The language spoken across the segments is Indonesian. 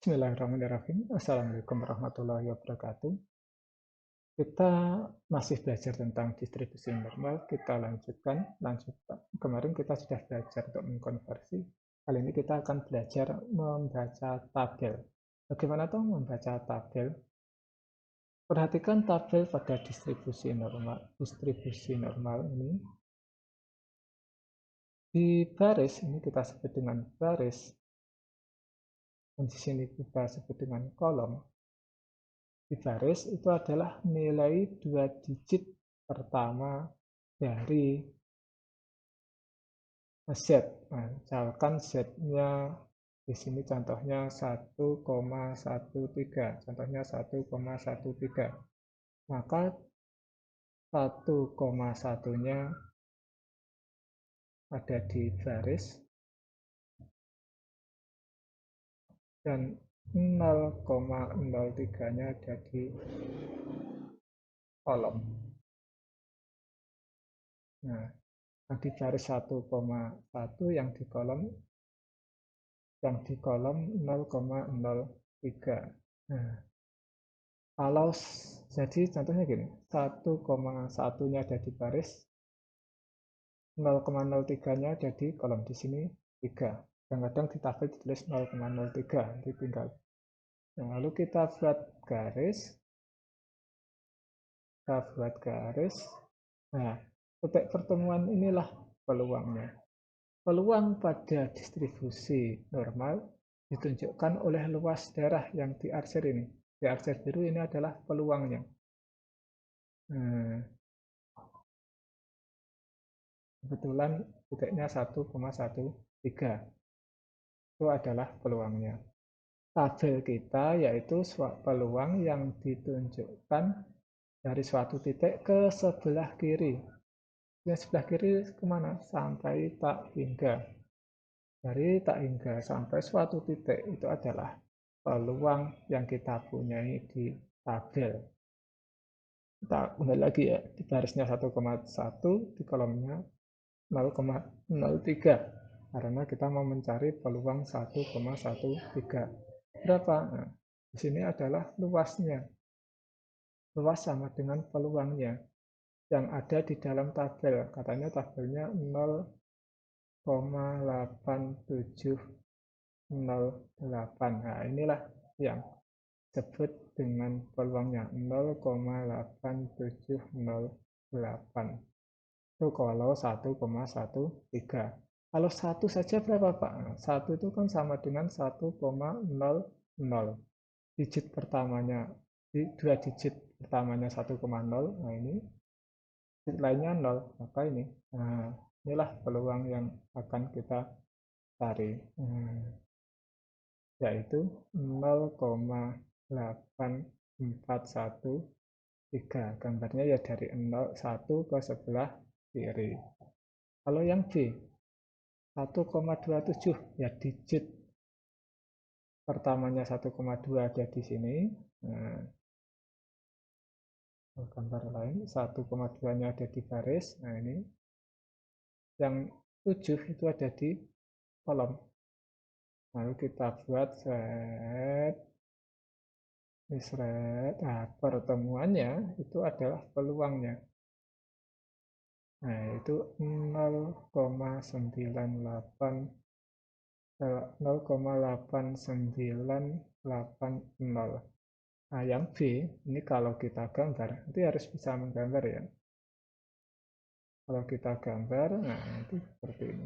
Bismillahirrahmanirrahim. Assalamualaikum warahmatullahi wabarakatuh. Kita masih belajar tentang distribusi normal. Kita lanjutkan. Kemarin kita sudah belajar untuk mengkonversi. Kali ini kita akan belajar membaca tabel. Bagaimana tuh membaca tabel? Perhatikan tabel pada distribusi normal. Distribusi normal ini di baris, ini kita sebut dengan baris. Dan di sini kita sebut dengan kolom. Di baris itu adalah nilai 2 digit pertama dari Z. Nah, misalkan Z-nya di sini contohnya 1,13. Contohnya 1,13. Maka 1,1-nya ada di baris dan 0,03-nya ada di kolom. Nah, yang di baris 1,1, yang di kolom 0,03. Nah, kalau jadi contohnya gini, 1,1-nya ada di baris, 0,03-nya ada di kolom. Di sini 3. Kadang-kadang di tabel ditulis 0,03, ditinggal. Nah, lalu kita buat garis. Nah, titik pertemuan inilah peluangnya. Peluang pada distribusi normal ditunjukkan oleh luas daerah yang diarsir ini. Diarsir biru ini adalah peluangnya. Nah, kebetulan titiknya 1,13. Itu adalah peluangnya. Tabel kita yaitu peluang yang ditunjukkan dari suatu titik ke sebelah kiri. Yang sebelah kiri kemana? Sampai tak hingga. Dari tak hingga sampai suatu titik itu adalah peluang yang kita punyai di tabel. Kita kembali lagi ya, di barisnya 1,1, di kolomnya 0,03. Karena kita mau mencari peluang 1,13. Berapa? Nah, di sini adalah luasnya. Luas sama dengan peluangnya yang ada di dalam tabel. Katanya tabelnya 0,8708. Nah, inilah yang disebut dengan peluangnya 0,8708. Itu kalau 1,13. Kalau 1 saja berapa, Pak? 1 itu kan sama dengan 1,00. Digit pertamanya, 2 digit pertamanya 1,0. Nah, ini digit lainnya 0. Maka ini. Nah, inilah peluang yang akan kita cari. Yaitu 0,8413. Gambarnya ya dari 1 ke sebelah kiri. Kalau yang B, 1,27, ya digit pertamanya 1,2 ada di sini. Nah, gambar lain 1,2-nya ada di baris. Nah, ini yang 7 itu ada di kolom. Lalu kita buat set. Nah, pertemuannya itu adalah peluangnya. Nah, itu 0,8980. Nah, yang B, ini kalau kita gambar, nanti harus bisa menggambar ya. Kalau kita gambar, nah itu seperti ini.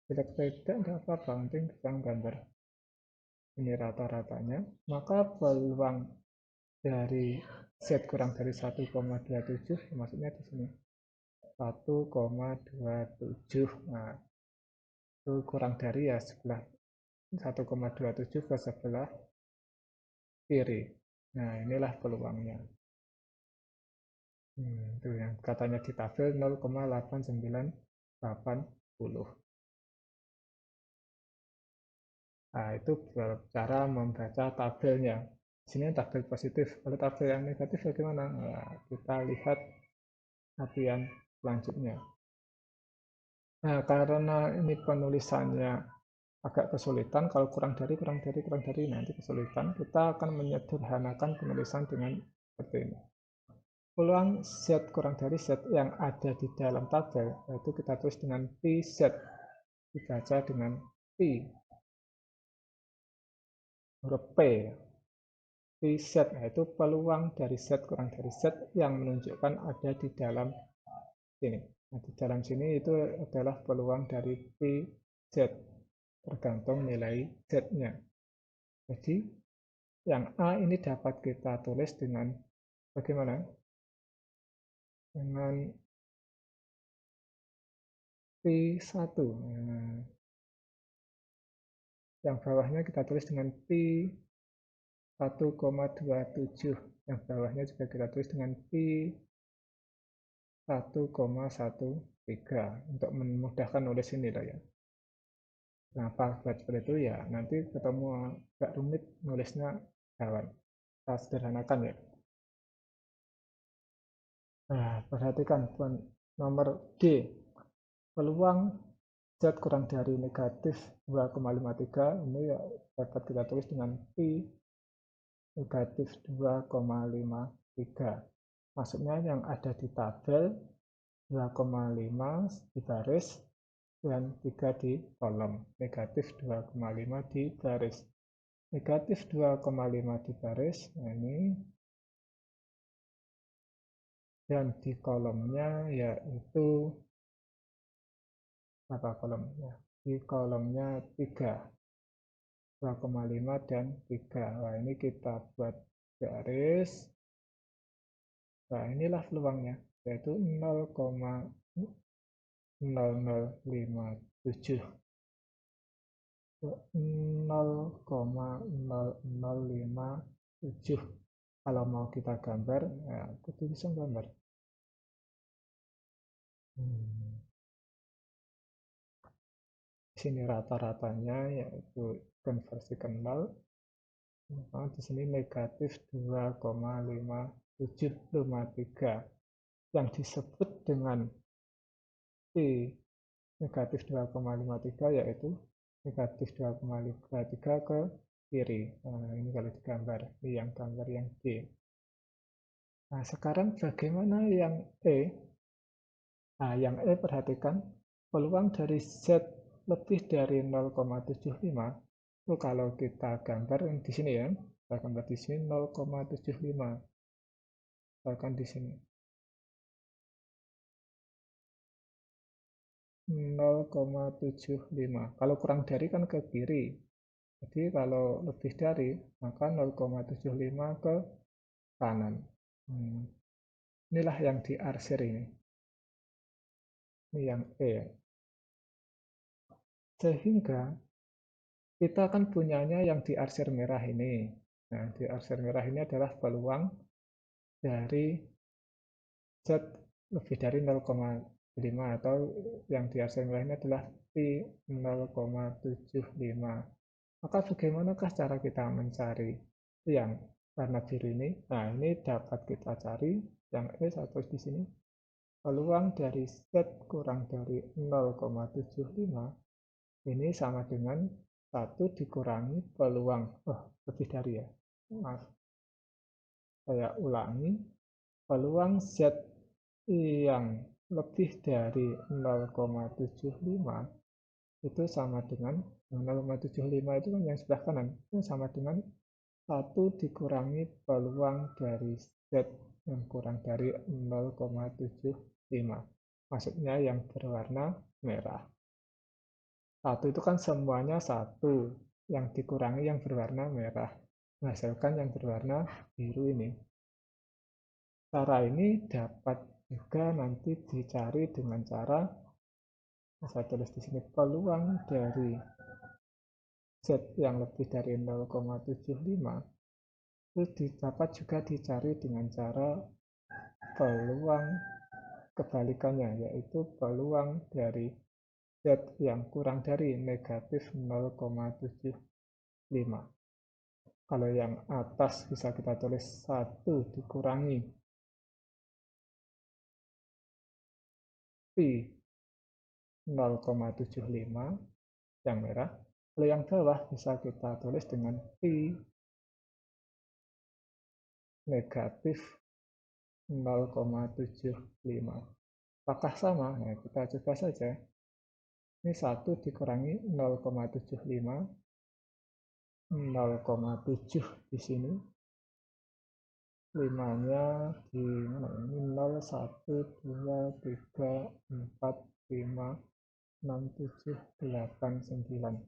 Tidak tidak apa-apa, penting bisa menggambar. Ini rata-ratanya. Maka peluang dari Z kurang dari 1,27, maksudnya di sini 1,27. Nah, itu kurang dari ya sebelah 1,27 ke sebelah kiri. Nah, inilah peluangnya. Itu yang katanya di tabel 0,8980. Nah, itu cara membaca tabelnya. Di sini tabel positif. Kalau tabel yang negatif bagaimana? Nah, kita lihat latihan selanjutnya. Nah, karena ini penulisannya agak kesulitan, kalau kurang dari nanti kesulitan, kita akan menyederhanakan penulisan dengan seperti ini. Peluang Z kurang dari Z yang ada di dalam tabel, yaitu kita tulis dengan PZ, dibaca dengan P, huruf P, PZ, yaitu peluang dari Z kurang dari Z yang menunjukkan ada di dalam sini. Nah, di dalam sini itu adalah peluang dari PZ, tergantung nilai Z-nya. Jadi, yang A ini dapat kita tulis dengan bagaimana? Dengan P1. Nah, yang bawahnya kita tulis dengan P 1,27. Yang bawahnya juga kita tulis dengan P 1,13 untuk memudahkan nulis ini lah ya. Kenapa buat seperti itu ya? Nanti ketemu agak rumit nulisnya kawan. Kita sederhanakan ya. Nah, perhatikan nomor D. Peluang Z kurang dari negatif 2,53 ini ya dapat kita tulis dengan P negatif 2,53. Maksudnya yang ada di tabel 2,5 di baris dan 3 di kolom. Negatif 2,5 di baris. Negatif 2,5 di baris, nah ini. Dan di kolomnya yaitu apa kolomnya? Di kolomnya 3. 2,5 dan 3. Nah, ini kita buat garis. Nah, inilah peluangnya, yaitu 0,0057. 0,0057. Kalau mau kita gambar, ya kita bisa gambar. Di sini rata-ratanya yaitu konversikan 0. Nah, di sini negatif 2,5753 yang disebut dengan P negatif 2,53 yaitu negatif 2,53 ke kiri. Nah, ini kalau digambar, ini yang gambar yang D. Nah, sekarang bagaimana yang E? Nah, yang E perhatikan, peluang dari Z lebih dari 0,75 itu kalau kita gambar di sini ya, kita gambar di sini 0,75. Misalkan di sini 0,75. Kalau kurang dari kan ke kiri. Jadi kalau lebih dari maka 0,75 ke kanan. Inilah yang diarsir ini. Ini yang E. Sehingga kita kan punyanya yang diarsir merah ini. Nah, diarsir merah ini adalah peluang dari Z lebih dari 0,5 atau yang diarsir merah ini adalah P 0,75. Maka bagaimanakah cara kita mencari yang warna biru ini? Nah, ini dapat kita cari yang E atau di sini. Peluang dari Z kurang dari 0,75 ini sama dengan 1 dikurangi peluang, lebih dari ya, maaf, saya ulangi, peluang Z yang lebih dari 0,75 itu sama dengan 0,75 itu kan yang sebelah kanan, itu sama dengan 1 dikurangi peluang dari Z yang kurang dari 0,75. Maksudnya yang berwarna merah. 1 itu kan semuanya 1, yang dikurangi yang berwarna merah. Menghasilkan yang berwarna biru ini. Cara ini dapat juga nanti dicari dengan cara, saya tulis di sini, peluang dari Z yang lebih dari 0,75 itu dapat juga dicari dengan cara peluang kebalikannya, yaitu peluang dari Z yang kurang dari negatif 0,75. Kalau yang atas bisa kita tulis 1 dikurangi P 0,75 yang merah, Kalau yang bawah bisa kita tulis dengan Pi negatif 0,75. Apakah sama? Nah, kita coba saja. Ini 1 dikurangi 0,75, 0,7 di sini. 5-nya di mana ini? 0, 1, 2, 3, 4, 5, 6, 7, 8, 9.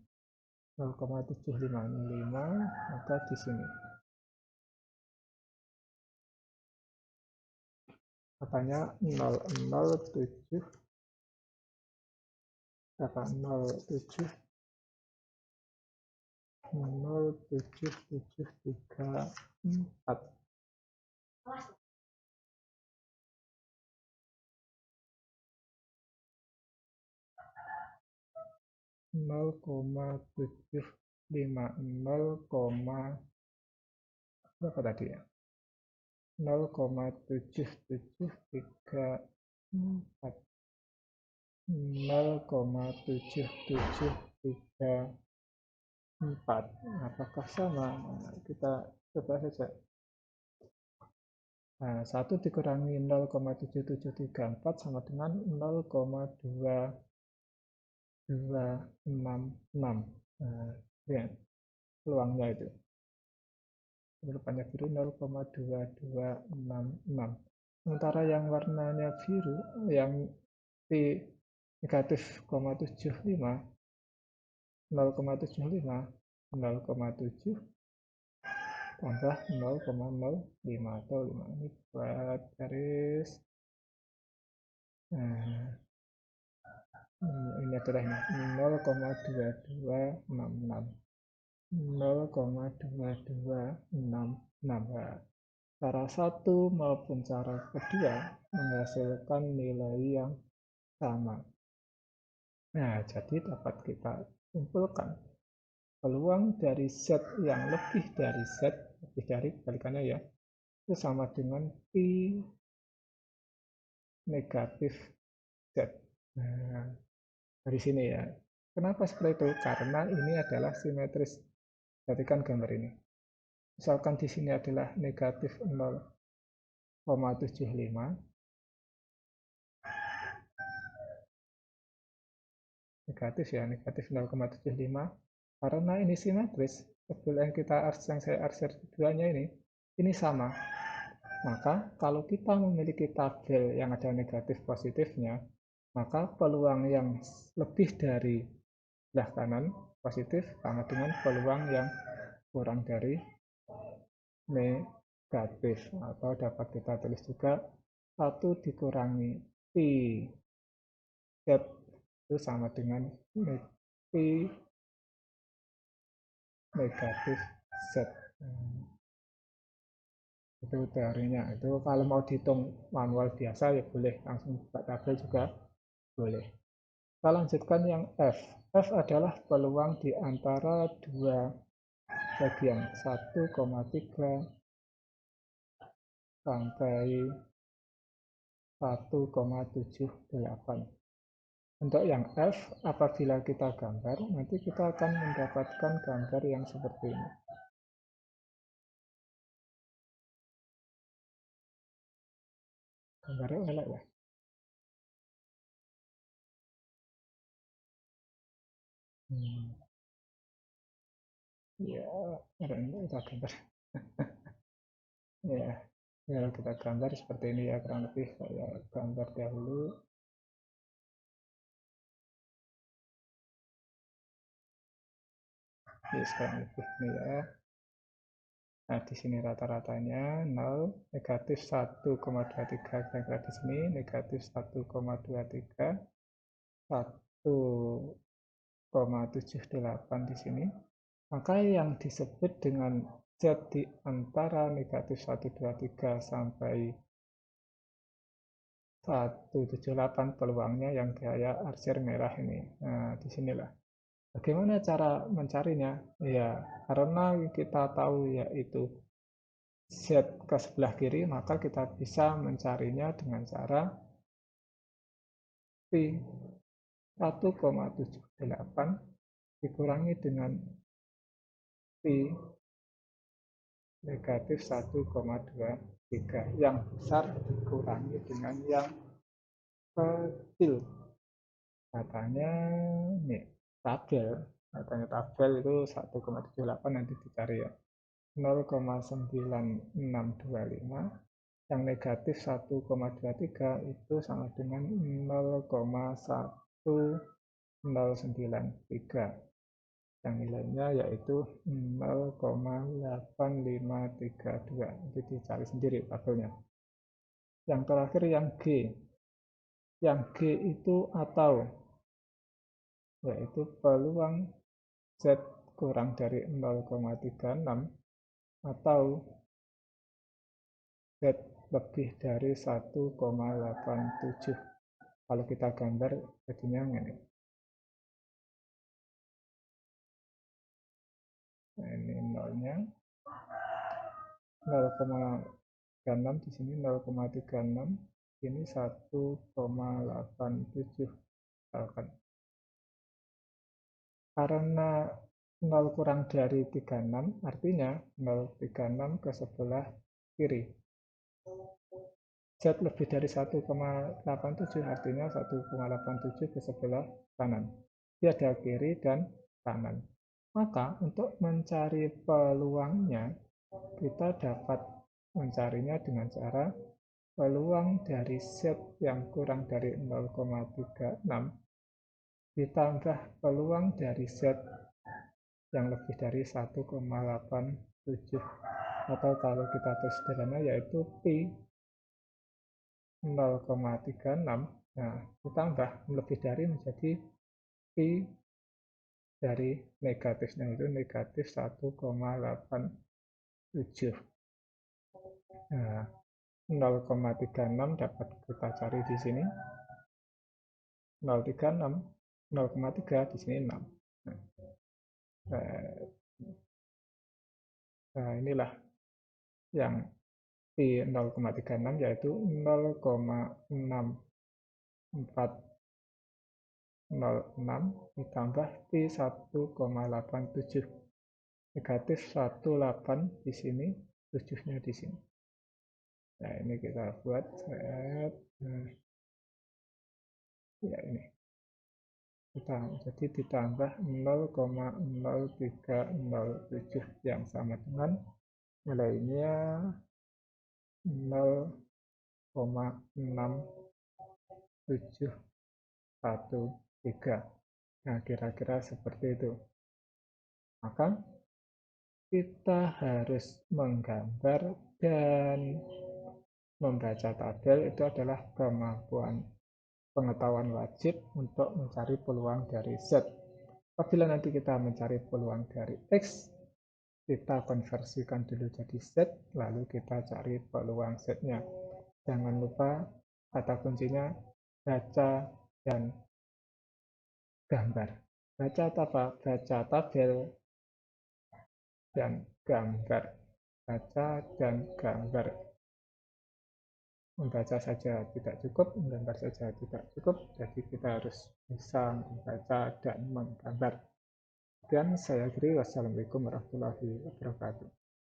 0,75 ini 5, maka di sini. Katanya 007 apa 07 07734 0,750 berapa tadi ya 0,7734 0,7734 apakah sama? Nah, kita coba saja. Nah, 1 dikurangi 0,7734 sama dengan 0,2266. Nah, lihat peluangnya itu. Rupanya biru 0,2266. Sementara yang warnanya biru, yang P negatif 0,75, 0,75, 0,7 tambah 0,05 atau 5. Ini buat garis. Nah, ini adalah 0,2266. 0,2266. Cara satu maupun cara kedua menghasilkan nilai yang sama. Nah, jadi dapat kita simpulkan peluang dari Z yang lebih dari Z, lebih dari kebalikannya ya, itu sama dengan Pi negatif Z. Nah, dari sini ya. Kenapa seperti itu? Karena ini adalah simetris. Perhatikan gambar ini. Misalkan di sini adalah negatif 0,75. Negatif ya, negatif 0,75. Karena ini simetris, yang saya arsir keduanya ini sama. Maka kalau kita memiliki tabel yang ada negatif positifnya, maka peluang yang lebih dari sebelah kanan positif sama dengan peluang yang kurang dari negatif. Atau dapat kita tulis juga 1 dikurangi Pi Z itu sama dengan Pi negatif Z. Itu teorinya. Itu kalau mau dihitung manual biasa ya boleh, langsung buka tabel juga boleh. Kita lanjutkan yang F. F adalah peluang di antara dua bagian 1,3 sampai 1,78. Untuk yang F, apabila kita gambar, nanti kita akan mendapatkan gambar yang seperti ini. Gambarnya elek ya. Ya, ini kita gambar. Ya, kalau kita gambar seperti ini ya, kurang lebih saya gambar dahulu. Jadi sekarang lebih ini ya. Nah, di sini rata-ratanya 0, negatif 1,23 kira-kira di sini, negatif 1,23, 1,78 di sini. Maka yang disebut dengan Z di antara negatif 123 sampai 178 peluangnya yang gaya arsir merah ini. Nah, disinilah. Bagaimana cara mencarinya? Ya, karena kita tahu yaitu Z ke sebelah kiri, maka kita bisa mencarinya dengan cara Pi 1,78 dikurangi dengan pi negatif 1,23. Yang besar dikurangi dengan yang kecil. Katanya nih, tabel itu 1,78, nanti dicari ya. 0,9625, yang negatif 1,23 itu sama dengan 0,1093, yang nilainya yaitu 0,8532. Itu dicari sendiri tabelnya. Yang terakhir yang G. Yang G itu atau, yaitu peluang Z kurang dari 0,36 atau Z lebih dari 1,87. Kalau kita gambar jadinya ini. Nah, ini nolnya 0,36, di sini 0,36, ini 1,87 misalkan. Karena 0 kurang dari 36, artinya 0,36 ke sebelah kiri. Z lebih dari 1,87, artinya 1,87 ke sebelah kanan. Dia ada kiri dan kanan. Maka untuk mencari peluangnya, kita dapat mencarinya dengan cara peluang dari Z yang kurang dari 0,36 ditambah peluang dari Z yang lebih dari 1,87, atau kalau kita tulis sederhana yaitu Pi 0,36. Nah, ditambah lebih dari menjadi Pi dari negatifnya itu negatif 1,87. Nah, 0,36 dapat kita cari di sini. 0,36, 0,3 di sini 6. Nah, inilah yang Pi 0,36 yaitu 0,6406 ditambah Pi 1,87. Negatif 18 di sini, 7-nya di sini. Nah, ini kita buat. Ya, ini. Jadi ditambah 0,0307 yang sama dengan nilainya 0,6713. Nah, kira-kira seperti itu. Maka kita harus menggambar dan membaca tabel. Itu adalah kemampuan pengetahuan wajib untuk mencari peluang dari Z. Apabila nanti kita mencari peluang dari X, kita konversikan dulu jadi Z, lalu kita cari peluang Z-nya. Jangan lupa kata kuncinya baca dan gambar. Baca apa? Baca tabel dan gambar. Baca dan gambar. Membaca saja tidak cukup, menggambar saja tidak cukup, jadi kita harus bisa membaca dan menggambar. Dan saya akhiri, wassalamualaikum warahmatullahi wabarakatuh.